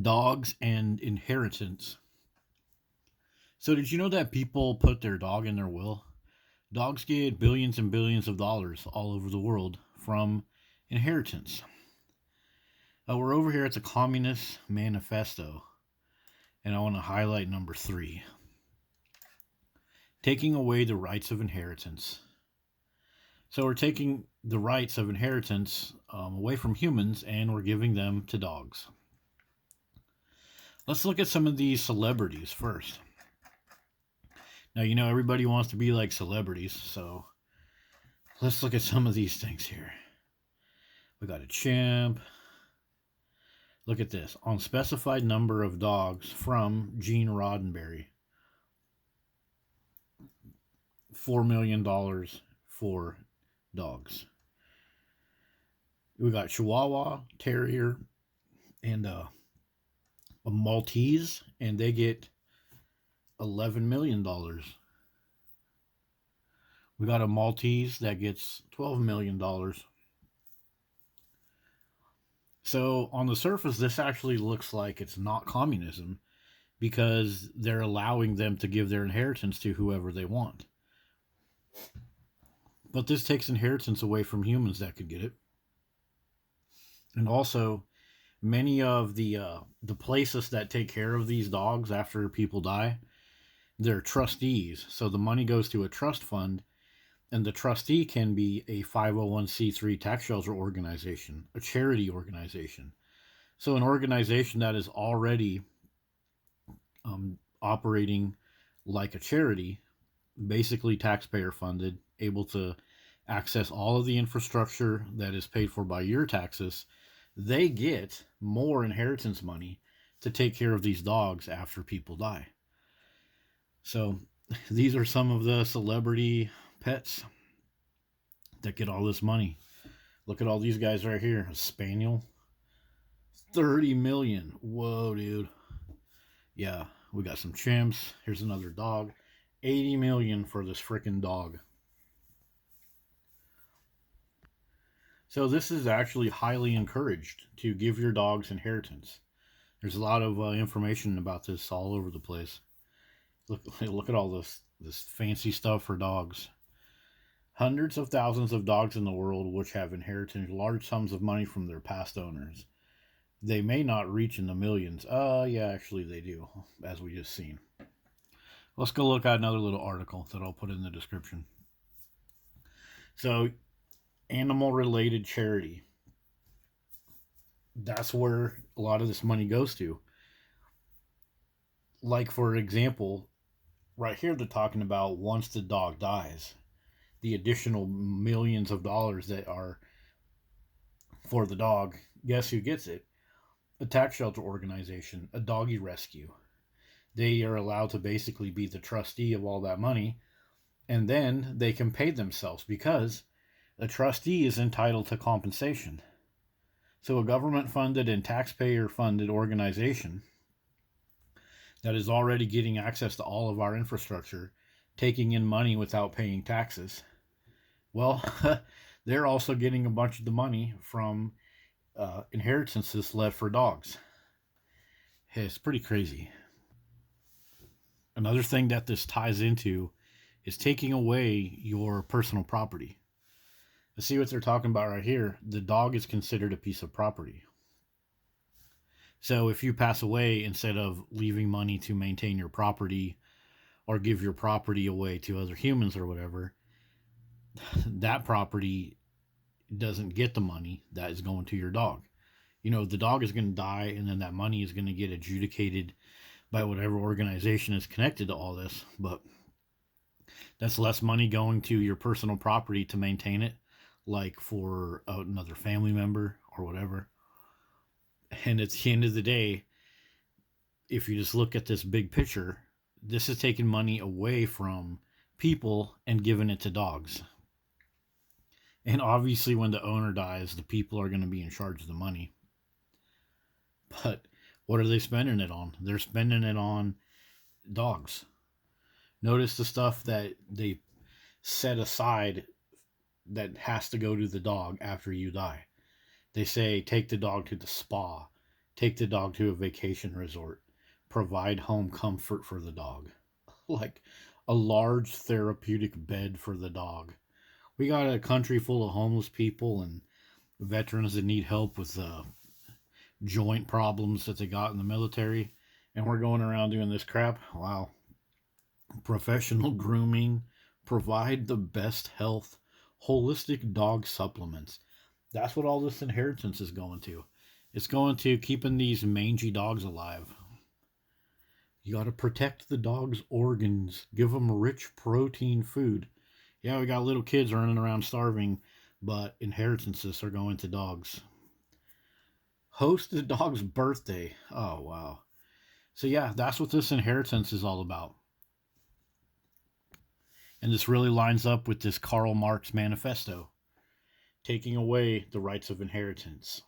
Dogs and inheritance. So, did you know that people put their dog in their will? Dogs get billions and billions of dollars all over the world from inheritance. We're over here at the Communist Manifesto, and I want to highlight number three, taking away the rights of inheritance. So, we're taking the rights of inheritance away from humans and we're giving them to dogs. Let's look at some of these celebrities first. Now, everybody wants to be like celebrities, so let's look at some of these things here. We got a chimp. Look at this. Unspecified number of dogs from Gene Roddenberry. $4 million for dogs. We got Chihuahua, Terrier, and a Maltese, and they get $11 million. We got a Maltese that gets $12 million. So on the surface, this actually looks like it's not communism because they're allowing them to give their inheritance to whoever they want. But this takes inheritance away from humans that could get it. And also, many of the places that take care of these dogs after people die, they're trustees. So the money goes to a trust fund, and the trustee can be a 501c3 tax shelter organization, a charity organization. So an organization that is already operating like a charity, basically taxpayer funded, able to access all of the infrastructure that is paid for by your taxes, they get more inheritance money to take care of these dogs after people die. So these are some of the celebrity pets that get all this money. Look at all these guys right here. A spaniel, 30 million. Whoa, dude. Yeah, we got some chimps. Here's another dog. 80 million for this freaking dog. So this is actually highly encouraged to give your dogs inheritance. There's a lot of information about this all over the place. Look at all this fancy stuff for dogs. Hundreds of thousands of dogs in the world which have inherited large sums of money from their past owners. They may not reach in the millions. Yeah, actually they do, as we just seen. Let's go look at another little article that I'll put in the description. So, animal related charity. That's where a lot of this money goes to. Like, for example, right here they're talking about once the dog dies, the additional millions of dollars that are for the dog. Guess who gets it? A tax shelter organization, a doggy rescue. They are allowed to basically be the trustee of all that money, and then they can pay themselves because a trustee is entitled to compensation. So a government funded and taxpayer funded organization that is already getting access to all of our infrastructure, taking in money without paying taxes, well, they're also getting a bunch of the money from inheritances left for dogs. Hey, it's pretty crazy. Another thing that this ties into is taking away your personal property. Let's see what they're talking about right here. The dog is considered a piece of property. So if you pass away, instead of leaving money to maintain your property or give your property away to other humans or whatever, that property doesn't get the money that is going to your dog. The dog is going to die, and then that money is going to get adjudicated by whatever organization is connected to all this. But that's less money going to your personal property to maintain it, like for another family member or whatever. And at the end of the day, if you just look at this big picture, this is taking money away from people and giving it to dogs. And obviously, when the owner dies, the people are going to be in charge of the money. But what are they spending it on? They're spending it on dogs. Notice the stuff that they set aside that has to go to the dog after you die. They say take the dog to the spa, Take the dog to a vacation resort. Provide home comfort for the dog. Like a large therapeutic bed for the dog. We got a country full of homeless people and veterans that need help with joint problems that they got in the military. And we're going around doing this crap. Wow. Professional grooming. Provide the best health. Holistic dog supplements. That's what all this inheritance is going to. It's going to keeping these mangy dogs alive. You got to protect the dog's organs. Give them rich protein food. Yeah, we got little kids running around starving, but inheritances are going to dogs. Host the dog's birthday. Oh, wow. So, yeah, that's what this inheritance is all about. And this really lines up with this Karl Marx manifesto, taking away the rights of inheritance.